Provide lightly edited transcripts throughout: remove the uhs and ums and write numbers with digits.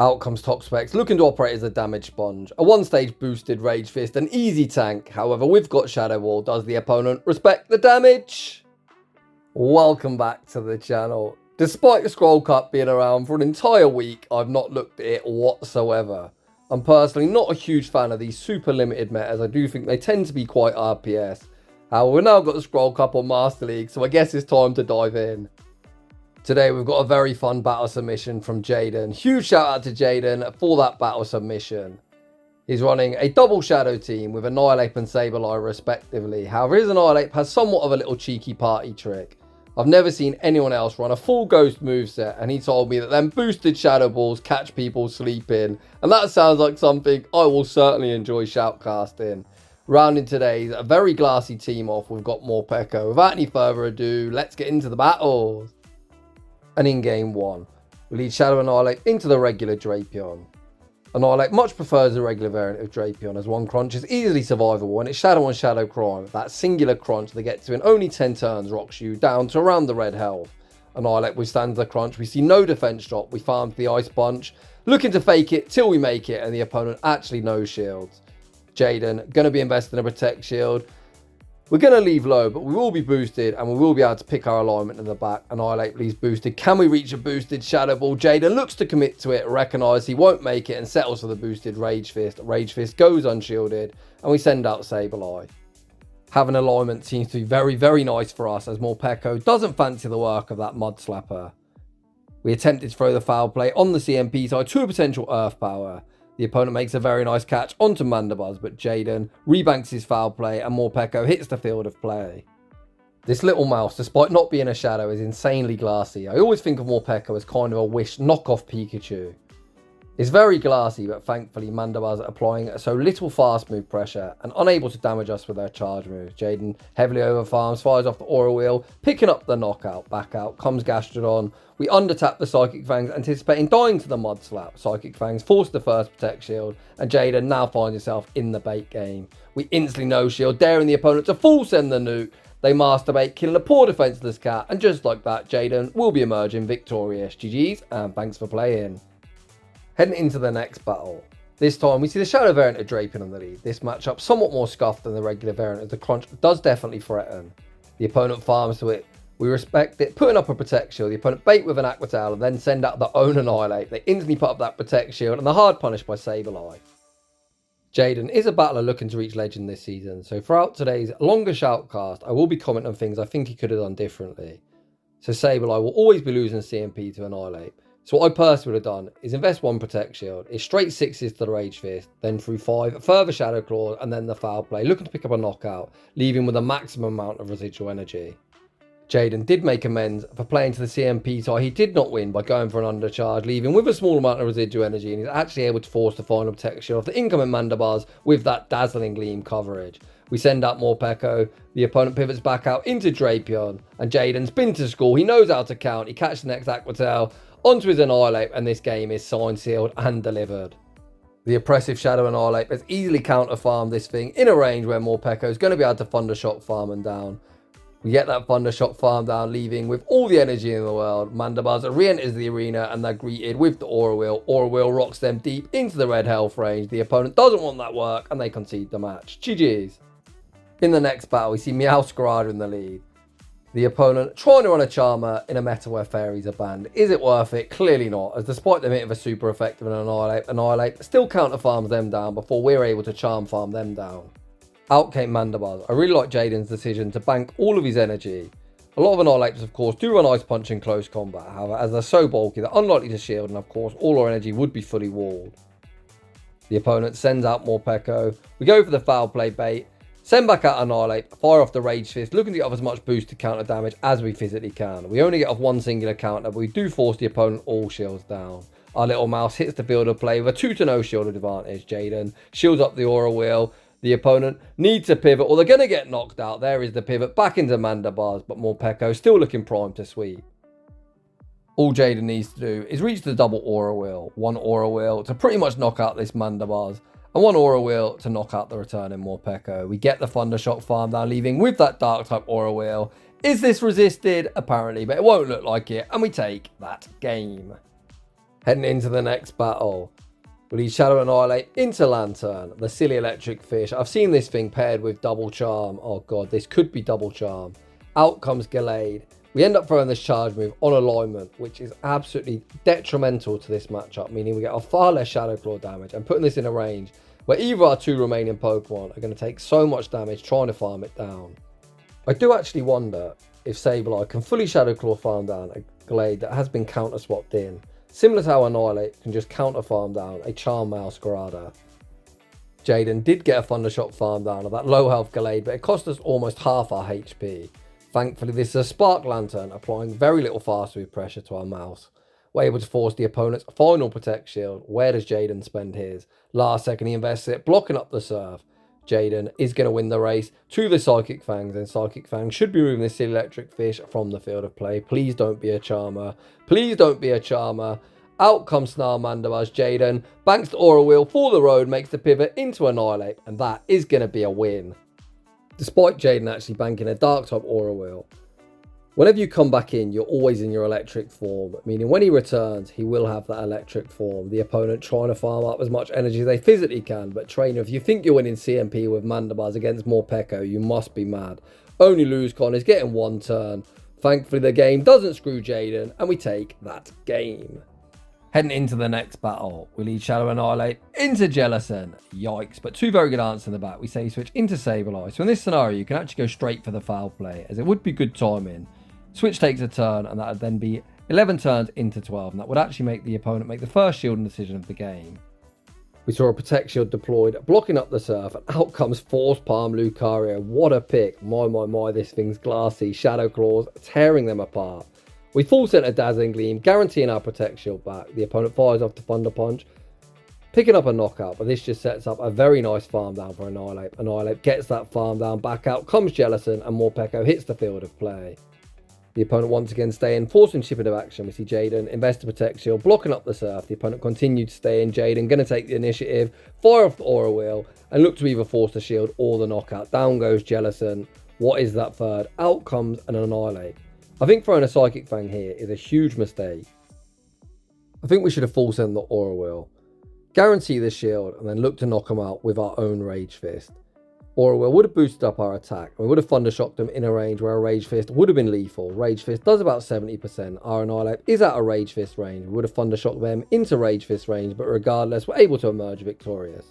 Out comes Toxapex, looking to operate as a damage sponge. A one-stage boosted Rage Fist, an easy tank. However, we've got Shadow Wall. Does the opponent respect the damage? Welcome back to the channel. Despite the Scroll Cup being around for an entire week, I've not looked at it whatsoever. I'm personally not a huge fan of these super limited metas. I do think they tend to be quite RPS. However, we've now got the Scroll Cup on Master League, so I guess it's time to dive in. Today we've got a very fun battle submission from Jayden. Huge shout out to Jayden for that battle submission. He's running a double shadow team with Annihilape and Sableye respectively. However, his Annihilape has somewhat of a little cheeky party trick. I've never seen anyone else run a full ghost moveset, and he told me that them boosted shadow balls catch people sleeping. And that sounds like something I will certainly enjoy shoutcasting. Rounding today's a very glassy team off, we've got Morpeko. Without any further ado, let's get into the battles. And in game 1, we lead Shadow Annihilape into the regular Drapion. Annihilape much prefers the regular variant of Drapion, as one crunch is easily survivable and it's Shadow on Shadow crime. That singular crunch they get to in only 10 turns rocks you down to around the red health. Annihilape withstands the crunch, we see no defense drop, we farm the Ice Punch, looking to fake it till we make it and the opponent actually no shields. Jayden, going to be investing in a Protect Shield. We're going to leave low, but we will be boosted and we will be able to pick our alignment in the back. Annihilape leaves boosted. Can we reach a boosted Shadow Ball? Jayden looks to commit to it, recognises he won't make it and settles for the boosted Rage Fist. Rage Fist goes unshielded and we send out Sableye. Having alignment seems to be very, very nice for us, as Morpeko doesn't fancy the work of that Mud Slapper. We attempted to throw the foul play on the CMP side to a potential Earth Power. The opponent makes a very nice catch onto Mandibuzz, but Jayden rebanks his foul play and Morpeko hits the field of play. This little mouse, despite not being a shadow, is insanely glassy. I always think of Morpeko as kind of a Wish knockoff Pikachu. It's very glassy, but thankfully Mandibuzz applying so little fast move pressure and unable to damage us with their charge moves. Jayden heavily over farms, fires off the Aura Wheel, picking up the knockout. Back out comes Gastrodon. We undertap the Psychic Fangs, anticipating dying to the Mud Slap. Psychic Fangs force the first Protect Shield, and Jayden now finds himself in the bait game. We instantly no shield, daring the opponent to full send the nuke. They masturbate, killing a poor defenseless cat, and just like that, Jayden will be emerging victorious. GG's, and thanks for playing. Heading into the next battle. This time we see the Shadow variant of Drapion on the lead. This matchup somewhat more scuffed than the regular variant, as the crunch does definitely threaten. The opponent farms to it. We respect it, putting up a Protect Shield. The opponent bait with an Aqua Tail and then send out their own Annihilape. They instantly put up that Protect Shield and the hard punish by Sableye. Jayden is a battler looking to reach Legend this season, so throughout today's longer shoutcast, I will be commenting on things I think he could have done differently. So Sableye will always be losing CMP to Annihilape. So what I personally would have done is invest one Protect Shield, it's straight 6s to the Rage Fist, then through 5 further Shadow Claws and then the foul play, looking to pick up a knockout, leaving with a maximum amount of residual energy. Jayden did make amends for playing to the CMP side. He did not win by going for an undercharge, leaving with a small amount of residual energy, and he's actually able to force the final Protect Shield off the incoming Mandibuzz with that dazzling gleam coverage. We send out Morpeko, the opponent pivots back out into Drapion, and Jayden's been to school, he knows how to count, he catches the next Aqua Tail onto his Annihilape, and this game is signed, sealed and delivered. The oppressive Shadow Annihilape has easily counter-farmed this thing in a range where Morpeko is going to be able to Thundershock farm and down. We get that Thundershock farm down, leaving with all the energy in the world. Mandibuzz re-enters the arena and they're greeted with the Aura Wheel. Aura Wheel rocks them deep into the red health range. The opponent doesn't want that work and they concede the match. GG's. In the next battle, we see Meowscarada in the lead. The opponent trying to run a Charmer in a meta where fairies are banned. Is it worth it? Clearly not, as despite them hitting a super effective and Annihilape still counter farms them down before we're able to charm farm them down. Out came Mandibuzz. I really like Jayden's decision to bank all of his energy. A lot of Annihilapes, of course, do run Ice Punch in close combat. However, as they're so bulky, they're unlikely to shield, and of course, all our energy would be fully walled. The opponent sends out Morpeko. We go for the foul play bait. Send back out Annihilape, fire off the Rage Fist, looking to get off as much boosted counter damage as we physically can. We only get off one singular counter, but we do force the opponent all shields down. Our little mouse hits the field of play with a 2 to no shielded advantage. Jayden shields up the Aura Wheel. The opponent needs to pivot or they're going to get knocked out. There is the pivot back into Mandibuzz, but Morpeko still looking primed to sweep. All Jayden needs to do is reach the double Aura Wheel. One Aura Wheel to pretty much knock out this Mandibuzz, and one Aura Wheel to knock out the returning Morpeko. We get the Thundershock farm down, leaving with that Dark type Aura Wheel. Is this resisted? Apparently, but it won't look like it, and we take that game. Heading into the next battle, we lead Shadow Annihilape into Lantern, the silly electric fish. I've seen this thing paired with double charm. Oh god, this could be double charm. Out comes Gallade. We end up throwing this charge move on alignment, which is absolutely detrimental to this matchup, meaning we get a far less Shadow Claw damage, and putting this in a range where either our two remaining Pokemon are going to take so much damage trying to farm it down. I do actually wonder if Sableye can fully Shadow Claw farm down a Gallade that has been counter swapped in, similar to how Annihilape can just counter farm down a Charm Masquerada. Jayden did get a Thundershock farm down of that low health Gallade, but it cost us almost half our HP. Thankfully, this is a Spark Lantern, applying very little fast move pressure to our mouse. We're able to force the opponent's final Protect Shield. Where does Jayden spend his? Last second he invests it, blocking up the Surf. Jayden is going to win the race to the Psychic Fangs, and Psychic Fangs should be moving this silly electric fish from the field of play. Please don't be a Charmer. Please don't be a Charmer. Out comes Snarl Mandibuzz. Jayden banks the Aura Wheel for the road, makes the pivot into Annihilape, and that is going to be a win. Despite Jayden actually banking a Dark-type Aura Wheel, whenever you come back in, you're always in your electric form, meaning when he returns, he will have that electric form. The opponent trying to farm up as much energy as they physically can, but trainer, if you think you're winning CMP with Mandibuzz against Morpeko, you must be mad. Only LoseCon is getting one turn. Thankfully, the game doesn't screw Jayden, and we take that game. Heading into the next battle, we lead Shadow Annihilape into Jellicent. Yikes, but two very good answers in the back. We say switch into Sableye. So in this scenario, you can actually go straight for the foul play, as it would be good timing. Switch takes a turn, and that would then be 11 turns into 12, and that would actually make the opponent make the first shielding decision of the game. We saw a Protect Shield deployed, blocking up the Surf, and out comes Force Palm Lucario. What a pick. My, this thing's glassy. Shadow Claws tearing them apart. We full sent a Dazzling Gleam, guaranteeing our Protect Shield back. The opponent fires off the Thunder Punch, picking up a knockout, but this just sets up a very nice farm down for Annihilape. Annihilape gets that farm down, back out comes Jellicent, and Morpeko hits the field of play. The opponent once again staying, forcing chip into action. We see Jayden invest the Protect Shield, blocking up the Surf. The opponent continued to stay in. Jayden going to take the initiative, fire off the Aura Wheel, and look to either force the shield or the knockout. Down goes Jellicent. What is that third? Out comes an Annihilape. I think throwing a Psychic Fang here is a huge mistake. I think we should have full sent the Aura Wheel, guarantee the shield, and then look to knock them out with our own Rage Fist. Aura Wheel would have boosted up our attack. We would have Thundershocked them in a range where a Rage Fist would have been lethal. Rage Fist does about 70%. Our Annihilape is at a Rage Fist range. We would have Thundershocked them into Rage Fist range, but regardless, we're able to emerge victorious.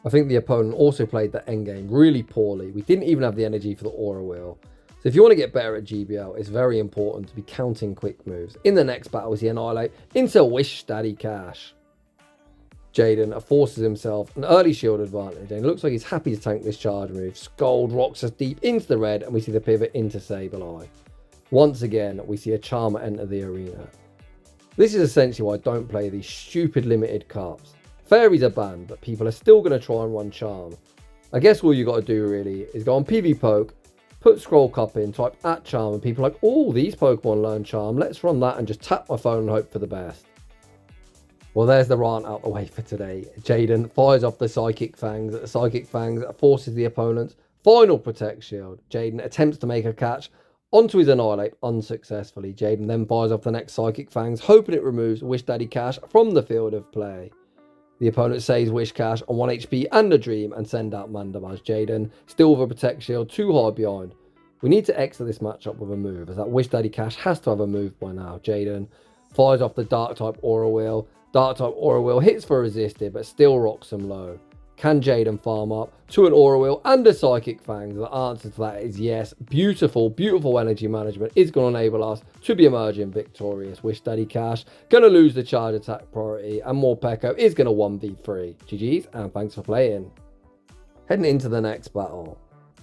I think the opponent also played the endgame really poorly. We didn't even have the energy for the Aura Wheel. So if you want to get better at GBL, it's very important to be counting quick moves. In the next battle, we see Annihilape into Wish Daddy Cash. Jayden forces himself an early shield advantage, and it looks like he's happy to tank this charge move. Scold rocks us deep into the red, and we see the pivot into Sableye. Once again, we see a Charmer enter the arena. This is essentially why I don't play these stupid limited cups. Fairies are banned, but people are still going to try and run Charm. I guess all you got to do really is go on PV Poke, put Scroll Cup in, type @Charm, and people are like, oh, these Pokemon learn Charm, let's run that and just tap my phone and hope for the best. Well, there's the rant out the way for today. Jayden fires off the Psychic Fangs. The Psychic Fangs forces the opponent's final Protect Shield. Jayden attempts to make a catch onto his Annihilape unsuccessfully. Jayden then fires off the next Psychic Fangs, hoping it removes Wish Daddy Cash from the field of play. The opponent saves Wish Cash on 1 HP and a Dream and send out Mandibuzz. Jayden still with a Protect Shield, too high behind. We need to exit this matchup with a move, as that Wish Daddy Cash has to have a move by now. Jayden fires off the Dark-type Aura Wheel. Dark-type Aura Wheel hits for resisted, but still rocks him low. Can Jayden farm up to an Aura Wheel and a Psychic Fangs? The answer to that is yes. Beautiful, beautiful energy management is going to enable us to be emerging victorious. Wish Daddy Cash going to lose the charge attack priority, and Morpeko is going to 1v3. GG's, and thanks for playing. Heading into the next battle,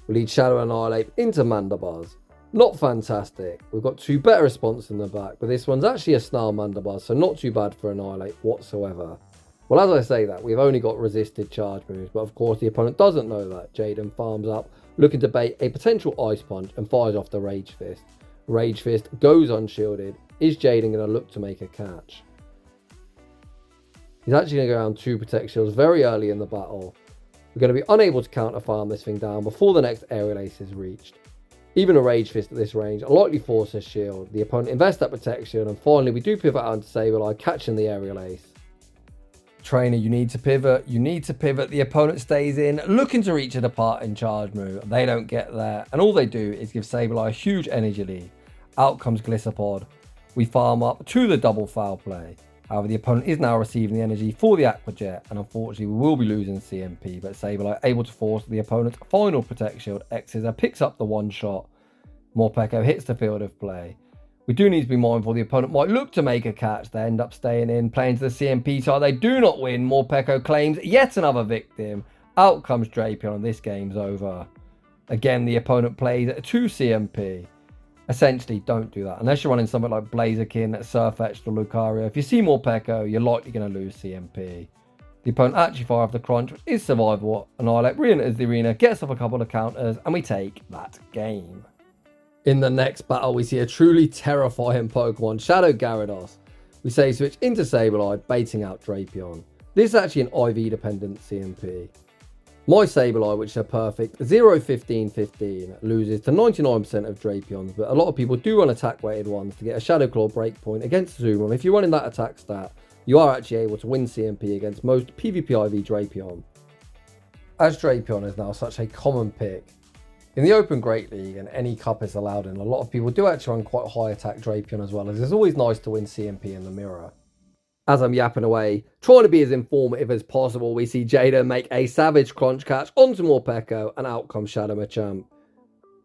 we lead Shadow Annihilape into Mandibuzz. Not fantastic. We've got two better responses in the back, but this one's actually a Snarl Mandibuzz, so not too bad for Annihilape whatsoever. Well, as I say that, we've only got resisted charge moves, but of course the opponent doesn't know that. Jayden farms up, looking to bait a potential Ice Punch, and fires off the Rage Fist. Rage Fist goes unshielded. Is Jayden going to look to make a catch? He's actually going to go around 2 Protect Shields very early in the battle. We're going to be unable to counter farm this thing down before the next Aerial Ace is reached. Even a Rage Fist at this range likely forces shield. The opponent invests that Protect Shield, and finally we do pivot out into Sableye, catching the aerial ace. Trainer, you need to pivot. You need to pivot. The opponent stays in, looking to reach a departing charge move. They don't get there, and all they do is give Sableye a huge energy lead. Out comes Gliscopod. We farm up to the double foul play. However, the opponent is now receiving the energy for the Aqua Jet, and unfortunately we will be losing CMP, but Sableye able to force the opponent's final Protect Shield. X-Scissor picks up the one shot. Morpeko hits the field of play. We do need to be mindful the opponent might look to make a catch. They end up staying in, playing to the CMP side. They do not win. Morpeko claims yet another victim. Out comes Drapion, and this game's over. Again, the opponent plays 2 CMP. Essentially, don't do that. Unless you're running something like Blaziken, Surfetched, or Lucario. If you see Morpeko, you're likely going to lose CMP. The opponent actually fires off the crunch, which is survivable. Annihilape re-enters the arena, gets off a couple of counters, and we take that game. In the next battle, we see a truly terrifying Pokemon, Shadow Gyarados. We say switch into Sableye, baiting out Drapion. This is actually an IV-dependent CMP. My Sableye, which is a perfect 0-15-15, loses to 99% of Drapion's, but a lot of people do run attack-weighted ones to get a Shadow Claw breakpoint against Zoom. If you're running that attack stat, you are actually able to win CMP against most PvP IV Drapion. As Drapion is now such a common pick, in the Open Great League and any cup is allowed in, a lot of people do actually run quite high attack Drapion as well, as it's always nice to win CMP in the mirror. As I'm yapping away, trying to be as informative as possible, we see Jayden make a savage crunch catch onto Morpeko, and out comes Shadow Machamp.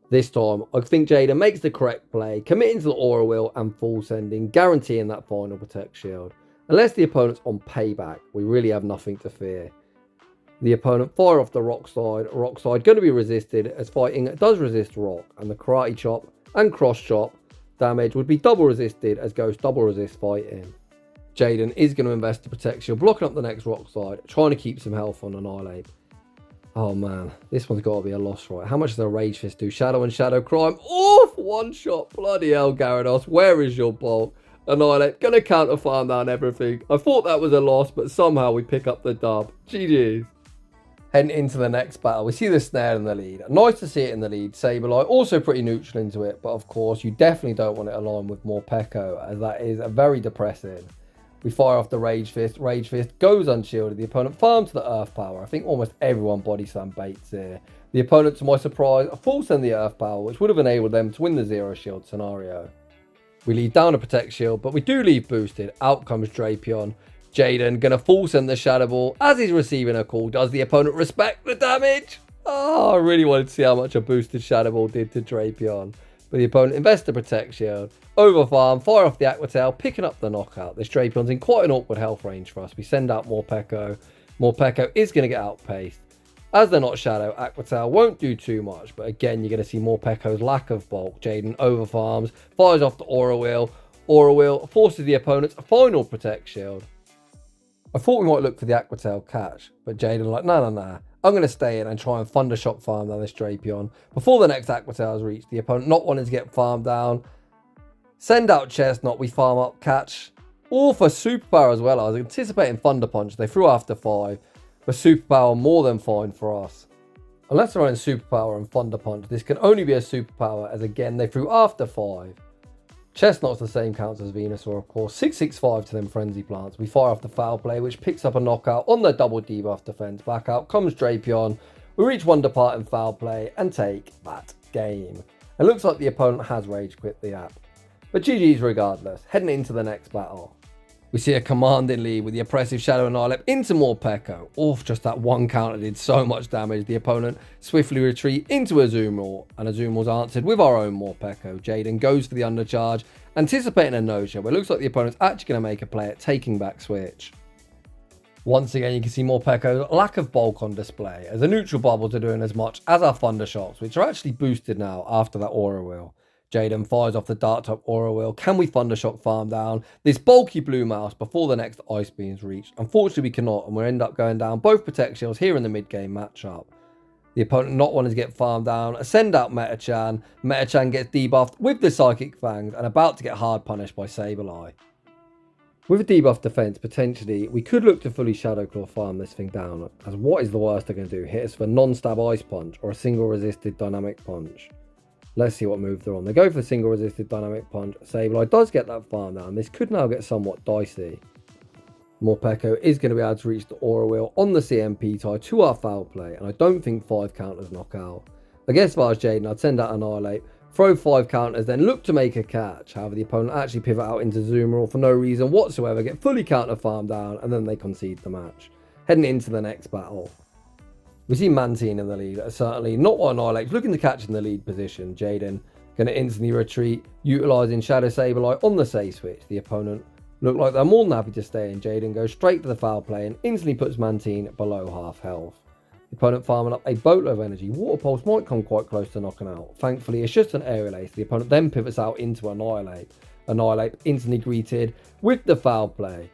This time, I think Jayden makes the correct play, committing to the Aura Wheel and full sending, guaranteeing that final Protect Shield. Unless the opponent's on payback, we really have nothing to fear. The opponent fire off the Rock Slide going to be resisted, as fighting does resist Rock, and the Karate Chop and Cross Chop damage would be double resisted, as Ghost double resist fighting. Jayden is going to invest to Protect Shield, blocking up the next Rock Slide, trying to keep some health on Annihilape. Oh man, this one's got to be a loss, right? How much does a Rage Fist do? Shadow and Shadow Crime. Oof! One shot. Bloody hell, Gyarados. Where is your bulk? Annihilape, going to counter farm down everything. I thought that was a loss, but somehow we pick up the dub. GG's. Heading into the next battle, we see the Snare in the lead. Nice to see it in the lead. Sableye also pretty neutral into it, but of course you definitely don't want it aligned with Morpeko, as that is very depressing. We fire off the Rage Fist. Rage Fist goes unshielded. The opponent farms to the Earth Power. I think almost everyone body slam baits here. The opponent, to my surprise, full send the Earth Power, which would have enabled them to win the Zero Shield scenario. We leave down a Protect Shield, but we do leave boosted. Out comes Drapion. Jayden gonna full send the Shadow Ball. As he's receiving a call, does the opponent respect the damage? Oh, I really wanted to see how much a boosted Shadow Ball did to Drapion. But the opponent invests the Protect Shield. Over farm, fire off the Aqua Tail, picking up the knockout. This Drapion's in quite an awkward health range for us. We send out Morpeko. Morpeko is going to get outpaced. As they're not Shadow, Aqua Tail won't do too much. But again, you're going to see Morpeko's lack of bulk. Jayden over farms, fires off the Aura Wheel. Aura Wheel forces the opponent's final Protect Shield. I thought we might look for the Aqua Tail catch, but Jayden like, no. I'm going to stay in and try and Thundershock farm down this Drapion. Before the next Aqua Tail is reached, the opponent not wanting to get farmed down. Send out Chestnut, we farm up, catch. All for Superpower as well. I was anticipating Thunder Punch. They threw after 5, but Superpower more than fine for us. Unless they're running Superpower and Thunder Punch, this can only be a Superpower, as again, they threw after 5. Chestnut's the same counts as Venusaur, of course. 665 to them Frenzy Plants. We fire off the Foul Play, which picks up a knockout on the double debuff defense. Back out comes Drapion. We reach one departing Foul Play and take that game. It looks like the opponent has Rage Quit the app. But GG's regardless. Heading into the next battle, we see a commanding lead with the Oppressive Shadow Annihilape into Morpeko. Oof, just that one counter did so much damage. The opponent swiftly retreat into a Azumarill, and Azumarill answered with our own Morpeko. Jayden goes for the undercharge, anticipating a no-show, but it looks like the opponent's actually going to make a play at taking back switch. Once again, you can see Morpeko's lack of bulk on display, as the neutral bubbles are doing as much as our Thunder Shocks, which are actually boosted now after that Aura Wheel. Jayden fires off the Dark-type Aura Wheel. Can we Thundershock farm down this bulky blue mouse before the next Ice Beam's reached? Unfortunately, we cannot, and we'll end up going down both Protect Shields here in the mid-game matchup. The opponent not wanting to get farmed down. Send out Metachan. Metachan gets debuffed with the Psychic Fangs and about to get hard punished by Sableye. With a debuff defense, potentially, we could look to fully Shadow Claw farm this thing down, as what is the worst they're going to do? Hit us for non-stab Ice Punch or a single resisted Dynamic Punch. Let's see what move they're on. They go for single resisted dynamic punch. Sableye does get that farm down. This could now get somewhat dicey. Morpeko is going to be able to reach the aura wheel on the CMP tie to our foul play, and I don't think 5 counters knock out. I guess if I was Jayden, I'd send out Annihilape, throw 5 counters, then look to make a catch. However, the opponent actually pivot out into Zoomer for no reason whatsoever, get fully counter farm down, and then they concede the match. Heading into the next battle. We see Mantine in the lead, certainly not what Annihilape's looking to catch in the lead position. Jayden going to instantly retreat, utilising Shadow Sableye on the say switch. The opponent look like they're more than happy to stay in. Jayden goes straight to the foul play and instantly puts Mantine below half health. The opponent farming up a boatload of energy. Water Pulse might come quite close to knocking out. Thankfully, it's just an aerial ace. The opponent then pivots out into Annihilape. Annihilape instantly greeted with the foul play.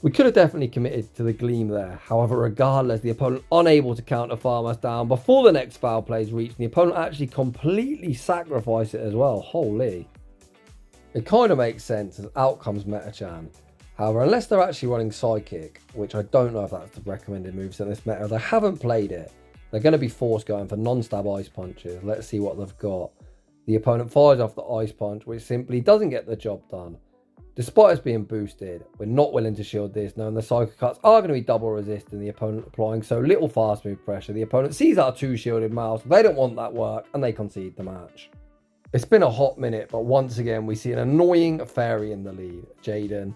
We could have definitely committed to the Gleam there. However, regardless, the opponent unable to counter farm us down before the next foul play is reached. The opponent actually completely sacrificed it as well. Holy. It kind of makes sense as out comes Metachan. However, unless they're actually running Psychic, which I don't know if that's the recommended moves in this meta, they haven't played it. They're going to be forced going for non-stab Ice Punches. Let's see what they've got. The opponent fires off the Ice Punch, which simply doesn't get the job done. Despite us being boosted, we're not willing to shield this, knowing the Psychic Cuts are going to be double resisting the opponent applying so little fast move pressure. The opponent sees our 2 shielded mouse, they don't want that work, and they concede the match. It's been a hot minute, but once again we see an annoying Fairy in the lead. Jayden,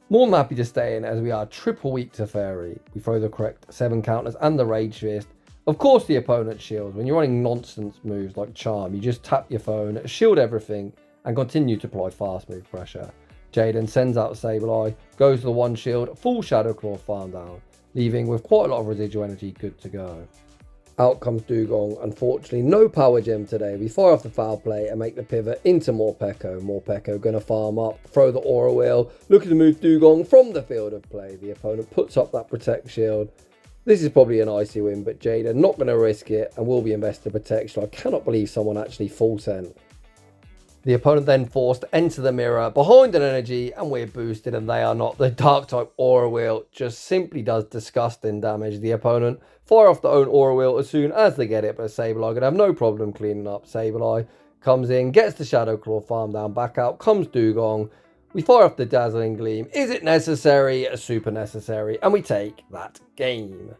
more than happy to stay in as we are triple weak to Fairy. We throw the correct 7 counters and the Rage Fist. Of course the opponent shields. When you're running nonsense moves like Charm, you just tap your phone, shield everything, and continue to apply fast move pressure. Jayden sends out Sableye, goes to the 1 shield, full Shadow Claw farm down, leaving with quite a lot of residual energy good to go. Out comes Dugong. Unfortunately, no power gem today. We fire off the foul play and make the pivot into Morpeko. Morpeko going to farm up, throw the aura wheel, looking to move Dugong from the field of play. The opponent puts up that protect shield. This is probably an icy win, but Jayden not going to risk it and will be invested protection. I cannot believe someone actually full sent. The opponent then forced to enter the mirror behind an energy, and we're boosted and they are not. The dark type aura wheel just simply does disgusting damage. The opponent fire off their own aura wheel as soon as they get it, but Sableye gonna have no problem cleaning up. Sableye comes in, gets the Shadow Claw farm down, back out comes Dugong. We fire off the Dazzling Gleam. Is it necessary? Super necessary, and we take that game.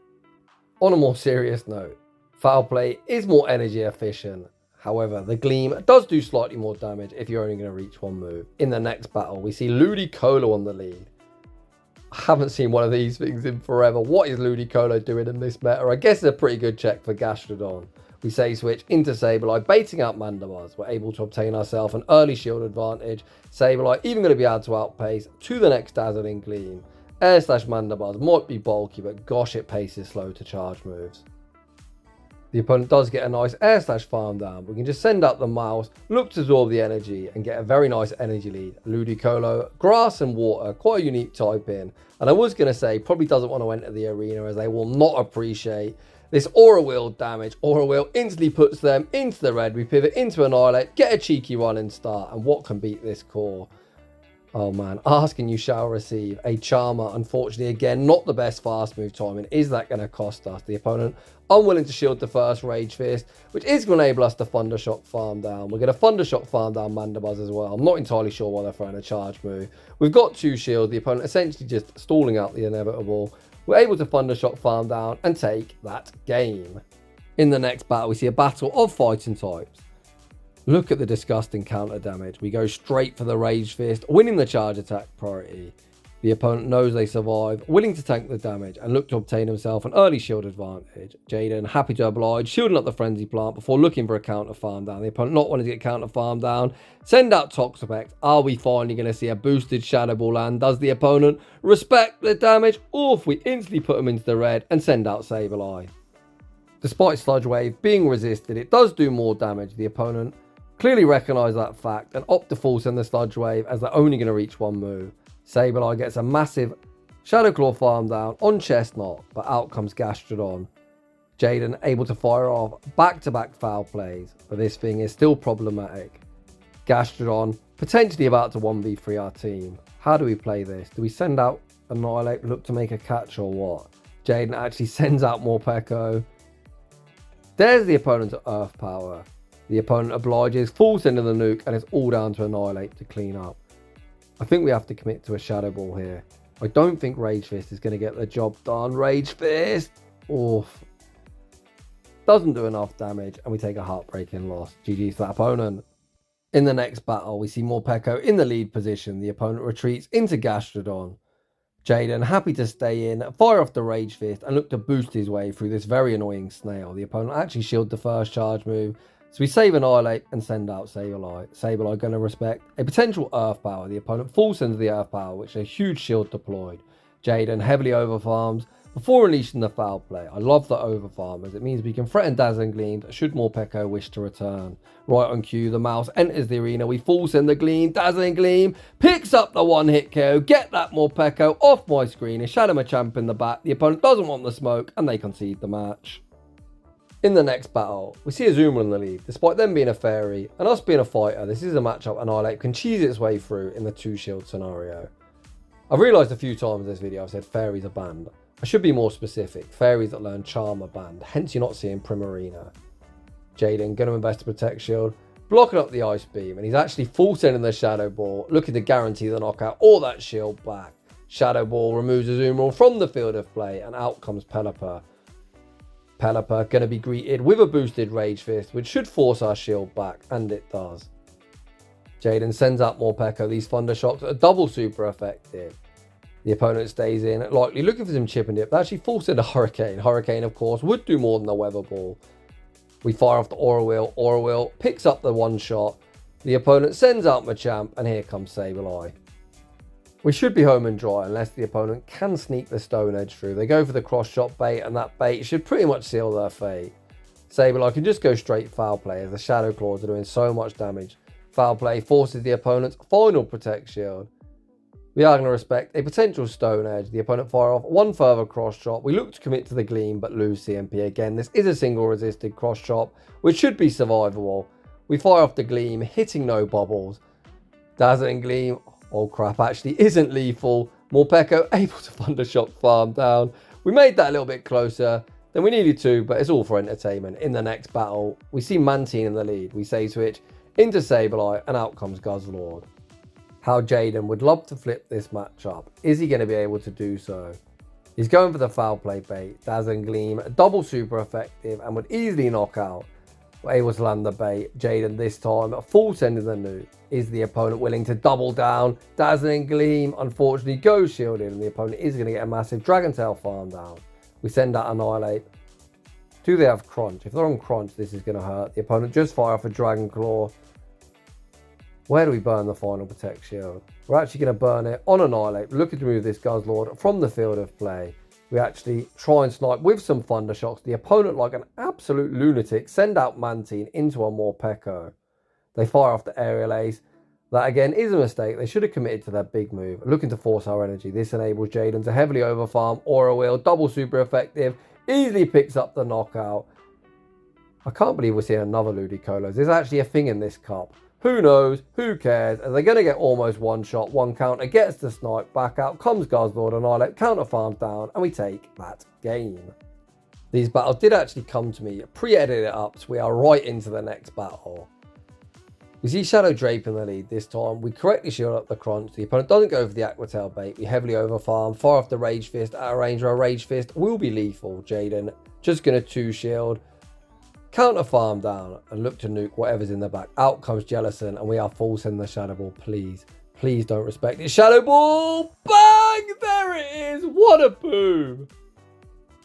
On a more serious note, foul play is more energy efficient. However, the Gleam does do slightly more damage if you're only going to reach 1 move. In the next battle, we see Ludicolo on the lead. I haven't seen one of these things in forever. What is Ludicolo doing in this meta? I guess it's a pretty good check for Gastrodon. We say switch into Sableye, baiting out Mandibuzz. We're able to obtain ourselves an early shield advantage. Sableye even going to be able to outpace to the next Dazzling Gleam. Air slash Mandibuzz might be bulky, but gosh, it paces slow to charge moves. The opponent does get a nice air slash farm down. We can just send out the mouse, look to absorb the energy, and get a very nice energy lead. Ludicolo, grass and water, quite a unique type in. And I was going to say, probably doesn't want to enter the arena as they will not appreciate this aura wheel damage. Aura wheel instantly puts them into the red. We pivot into Annihilape, get a cheeky run and start. And what can beat this core? Oh man, ask and you shall receive. A Charmer, unfortunately, again, not the best fast move timing. Is that going to cost us? The opponent unwilling to shield the first Rage Fist, which is going to enable us to Thundershock farm down. We're going to Thundershock farm down Mandibuzz as well. I'm not entirely sure why they're throwing a charge move. We've got 2 shields. The opponent essentially just stalling out the inevitable. We're able to Thundershock farm down and take that game. In the next battle, we see a battle of fighting types. Look at the disgusting counter damage. We go straight for the Rage Fist, winning the charge attack priority. The opponent knows they survive, willing to tank the damage and look to obtain himself an early shield advantage. Jayden happy to oblige, shielding up the Frenzy Plant before looking for a counter farm down. The opponent not wanting to get counter farm down, send out Toxapex. Are we finally going to see a boosted Shadow Ball land? Does the opponent respect the damage, or if we instantly put him into the red and send out Sableye? Despite Sludge Wave being resisted, it does do more damage. The opponent clearly recognise that fact and opt to full send the Sludge Wave as they're only going to reach 1 move. Sableye gets a massive Shadow Claw farm down on Chestnut, but out comes Gastrodon. Jayden able to fire off back-to-back foul plays, but this thing is still problematic. Gastrodon potentially about to 1v3 our team. How do we play this? Do we send out Annihilape, look to make a catch, or what? Jayden actually sends out Morpeko. There's the opponent's Earth Power. The opponent obliges, falls into the nuke, and it's all down to Annihilape to clean up. I think we have to commit to a Shadow Ball here. I don't think Rage Fist is going to get the job done. Rage Fist! Oof. Doesn't do enough damage, and we take a heartbreaking loss. GG's to that opponent. In the next battle, we see Morpeko in the lead position. The opponent retreats into Gastrodon. Jayden, happy to stay in, fire off the Rage Fist, and look to boost his way through this very annoying snail. The opponent actually shield the first charge move, so we save Annihilape and send out Sableye. Sableye going to respect a potential Earth Power. The opponent falls into the Earth Power, which is a huge shield deployed. Jayden heavily overfarms before unleashing the foul play. I love the overfarm, as it means we can threaten Dazzling Gleam should Morpeko wish to return. Right on cue, the mouse enters the arena. We force in the Gleam. Dazzling Gleam picks up the one-hit KO. Get that Morpeko off my screen and Shadow Machamp in the back. The opponent doesn't want the smoke and they concede the match. In the next battle, we see Azumarill in the lead. Despite them being a fairy and us being a fighter, this is a matchup Annihilape can cheese its way through in the 2-shield scenario. I've realised a few times in this video I've said fairies are banned. I should be more specific. Fairies that learn Charm are banned, hence you're not seeing Primarina. Jayden going to invest to protect shield, blocking up the Ice Beam, and he's actually full sending the Shadow Ball, looking to guarantee the knockout or that shield back. Shadow Ball removes Azumarill from the field of play, and out comes Pelipper. Pelipper going to be greeted with a boosted Rage Fist, which should force our shield back, and it does. Jayden sends out Morpeko. These Thunder Shocks are double super effective. The opponent stays in, likely looking for some chip and dip. They actually force in a Hurricane. Hurricane, of course, would do more than the Weather Ball. We fire off the Aura Wheel. Aura Wheel picks up the one shot. The opponent sends out Machamp, and here comes Sableye. We should be home and dry unless the opponent can sneak the Stone Edge through. They go for the cross shot bait, and that bait should pretty much seal their fate. Sableye can just go straight foul play as the Shadow Claws are doing so much damage. Foul play forces the opponent's final Protect Shield. We are going to respect a potential Stone Edge. The opponent fire off one further cross shot. We look to commit to the Gleam but lose CMP again. This is a single resisted cross shot which should be survivable. We fire off the Gleam, hitting no bubbles. Dazzling Gleam, oh crap, actually isn't lethal. Morpeko able to Thunder Shock farm down. We made that a little bit closer than we needed to, but it's all for entertainment. In the next battle, we see Mantine in the lead. We say switch into Sableye and out comes Guzzlord. How Jayden would love to flip this matchup. Is he going to be able to do so? He's going for the foul play bait. Dazzling Gleam, double super effective and would easily knock out. We're able to land the bait. Jayden this time full sending the nuke. Is the opponent willing to double down? Dazzling Gleam unfortunately goes shielded, and the opponent is going to get a massive Dragon Tail farm down. We send out Annihilape. Do they have Crunch? If they're on Crunch, this is going to hurt. The opponent just fire off a Dragon Claw. Where do we burn the final Protect Shield? We're actually going to burn it on Annihilape, looking to move this Guzzlord from the field of play. We actually try and snipe with some Thunder Shocks. The opponent, like an absolute lunatic, send out Mantine into a Morpeko. They fire off the Aerial Ace. That again is a mistake. They should have committed to their big move, looking to force our energy. This enables Jayden to heavily overfarm. Aura Wheel, double super effective, easily picks up the knockout. I can't believe we're seeing another Ludicolo. There's actually a thing in this cup. Who knows? Who cares? As they're going to get almost one shot, one counter, gets the snipe, back out comes Guzzlord, Annihilape, counter farms down, and we take that game. These battles did actually come to me pre-edited up, so we are right into the next battle. We see Shadow Drape in the lead this time. We correctly shield up the Crunch. The opponent doesn't go for the Aqua Tail bait. We heavily overfarm, fire off the Rage Fist at a range where a Rage Fist will be lethal. Jayden just going to 2-shield. Counter farm down and look to nuke whatever's in the back. Out comes Jellicent and we are full sending the Shadow Ball. Please, please don't respect it. Shadow Ball! Bang! There it is! What a boom!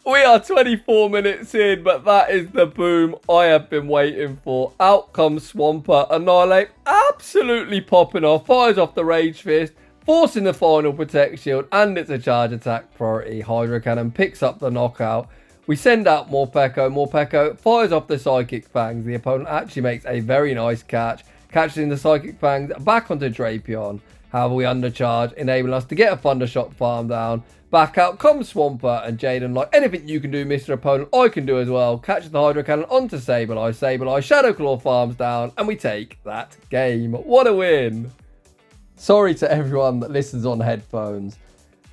We are 24 minutes in, but that is the boom I have been waiting for. Out comes Swampert. Annihilape absolutely popping off. Fires off the Rage Fist, forcing the final Protect Shield, and it's a charge attack priority. Hydro Cannon picks up the knockout. We send out Morpeko. Morpeko fires off the Psychic Fangs. The opponent actually makes a very nice catch. Catches in the Psychic Fangs back onto Drapion. However, we undercharge, enabling us to get a Thunder Shock farm down. Back out comes Swampert and Jayden. Like anything you can do, Mr. Opponent, I can do as well. Catches the Hydro Cannon onto Sableye. Sableye Shadow Claw farms down, and we take that game. What a win! Sorry to everyone that listens on headphones.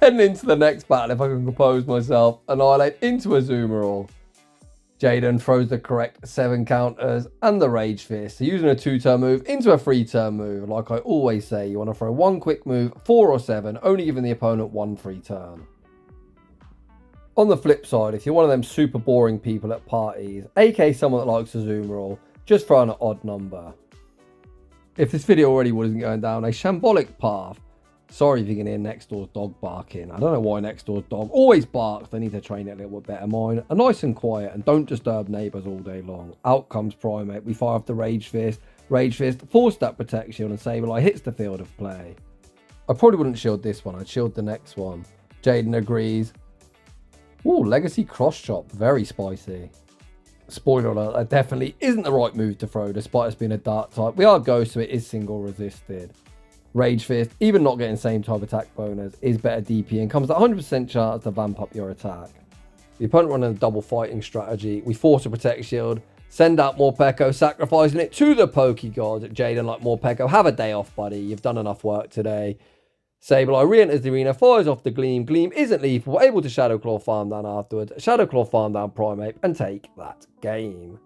Heading into the next battle, if I can compose myself, Annihilape into Azumarill. Jayden throws the correct 7 counters and the Rage Fist. So using a 2-turn move into a 3-turn move. Like I always say, you want to throw 1 quick move, 4 or 7, only giving the opponent 1 free turn. On the flip side, if you're one of them super boring people at parties, aka someone that likes a zoom roll, just throw an odd number. If this video already wasn't going down a shambolic path, sorry if you can hear next door's dog barking. I don't know why next door's dog always barks. They need to train it a little bit better. Mine are nice and quiet and don't disturb neighbours all day long. Out comes Primate. We fire off the Rage Fist. Rage Fist, force that Protect Shield, and Sableye hits the field of play. I probably wouldn't shield this one. I'd shield the next one. Jayden agrees. Ooh, Legacy Cross Chop. Very spicy. Spoiler alert, that definitely isn't the right move to throw, despite us being a dark type. We are Ghost, so it is single resisted. Rage Fist, even not getting same type attack bonus, is better DP and comes at 100% chance to vamp up your attack. The opponent running a double fighting strategy. We force a Protect Shield, send out Morpeko, sacrificing it to the Pokegod. Jayden, like Morpeko, have a day off, buddy. You've done enough work today. Sableye re-enters the arena, fires off the Gleam. Gleam isn't lethal, but able to Shadow Claw farm down afterwards. Shadow Claw farm down Primate and take that game.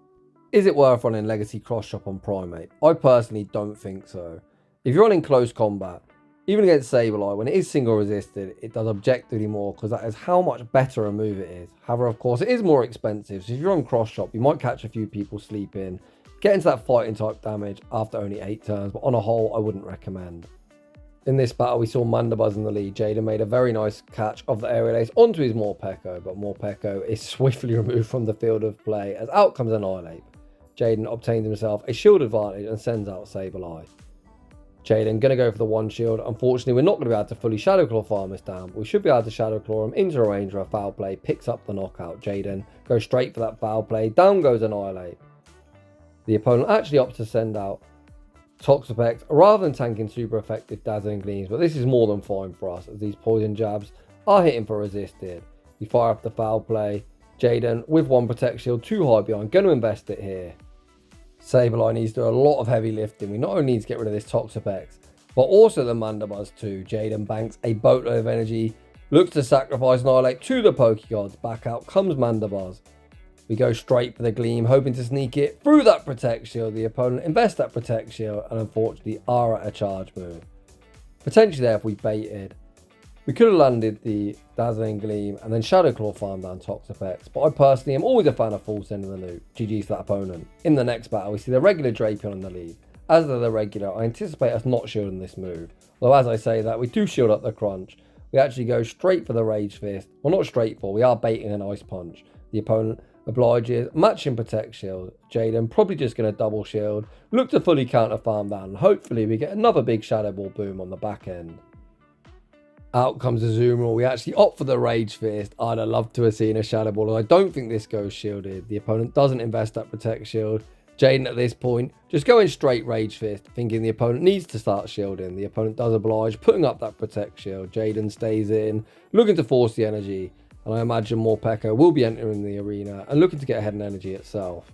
Is it worth running Legacy Cross Chop on Primate? I personally don't think so. If you're running close combat, even against Sableye, when it is single resisted, it does objectively more because that is how much better a move it is. However, of course, it is more expensive. So if you're on Cross Chop, you might catch a few people sleeping, get into that fighting type damage after only 8 turns, but on a whole, I wouldn't recommend. In this battle, we saw Mandibuzz in the lead. Jayden made a very nice catch of the aerial ace onto his Morpeko, but Morpeko is swiftly removed from the field of play as out comes Annihilape. Jayden obtains himself a shield advantage and sends out Sableye. Jayden going to go for the 1 shield. Unfortunately, we're not going to be able to fully Shadow Claw farm this down, but we should be able to Shadow Claw him into a range or a foul play, picks up the knockout. Jayden goes straight for that foul play. Down goes Annihilape. The opponent actually opts to send out Toxapex rather than tanking super effective Dazzling Gleams, but this is more than fine for us as these poison jabs are hitting for resisted. We fire up the foul play. Jayden with 1 Protect Shield too high behind, going to invest it here. Sableye needs to do a lot of heavy lifting. We not only need to get rid of this Toxapex, but also the Mandibuzz too. Jayden banks a boatload of energy, looks to sacrifice Annihilape to the Pokegods. Back out comes Mandibuzz. We go straight for the Gleam, hoping to sneak it through that Protect Shield. The opponent invests that Protect Shield and unfortunately are at a charge move. Potentially there if we baited. We could have landed the Dazzling Gleam and then Shadow Claw farm down Toxapex, but I personally am always a fan of full sending the loop. GG's to that opponent. In the next battle, we see the regular Drapion on the lead. As they're the regular, I anticipate us not shielding this move. Although as I say that, we do shield up the crunch. We actually go straight for the Rage Fist. Well, not straight for, we are baiting an Ice Punch. The opponent obliges, matching Protect Shield. Jayden probably just going to double shield, look to fully counter farm down, and hopefully we get another big Shadow Ball boom on the back end. Out comes the zoom roll. We actually opt for the Rage Fist. I'd have loved to have seen a Shadow Ball. I don't think this goes shielded. The opponent doesn't invest that Protect Shield. Jayden at this point just going straight Rage Fist, thinking the opponent needs to start shielding. The opponent does oblige, putting up that Protect Shield. Jayden stays in, looking to force the energy. And I imagine Morpeko will be entering the arena and looking to get ahead in energy itself.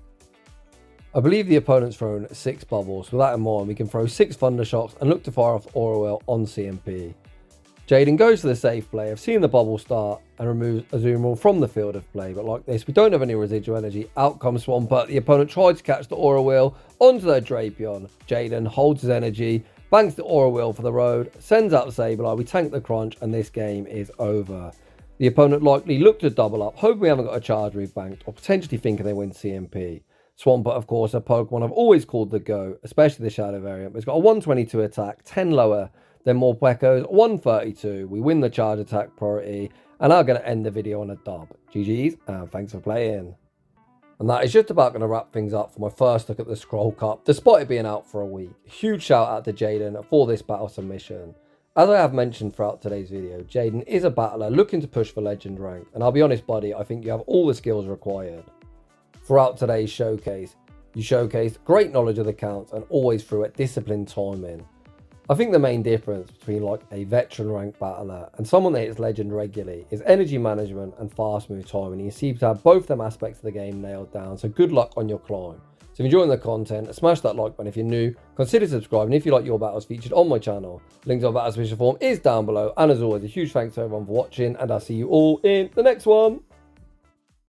I believe the opponent's thrown 6 bubbles. With that in mind, we can throw 6 Thunder Shocks and look to fire off Aura Wheel on CMP. Jayden goes for the safe play of seeing the bubble start and removes Azumarill from the field of play. But like this, we don't have any residual energy. Out comes Swampert. The opponent tried to catch the Aura Wheel onto their Drapion. Jayden holds his energy, banks the Aura Wheel for the road, sends out the Sableye. We tank the crunch and this game is over. The opponent likely looked to double up, hoping we haven't got a charge move banked, or potentially thinking they win CMP. Swampert, of course, a Pokemon I've always called the GOAT, especially the Shadow variant. It's got a 122 attack, 10 lower than Morpeko's 132. We win the charge attack priority, and I'm going to end the video on a dub. GG's, and thanks for playing. And that is just about going to wrap things up for my first look at the Scroll Cup, despite it being out for a week. Huge shout out to Jayden for this battle submission. As I have mentioned throughout today's video, Jayden is a battler looking to push for legend rank, and I'll be honest buddy, I think you have all the skills required. Throughout today's showcase, you showcased great knowledge of the counts and always threw at disciplined timing. I think the main difference between like a veteran rank battler and someone that hits legend regularly is energy management and fast move timing. You seem to have both them aspects of the game nailed down, so good luck on your climb. So if you're enjoying the content, smash that like button. If you're new, consider subscribing. If you like your battles featured on my channel, link to our battle submission form is down below. And as always, a huge thanks to everyone for watching, and I'll see you all in the next one.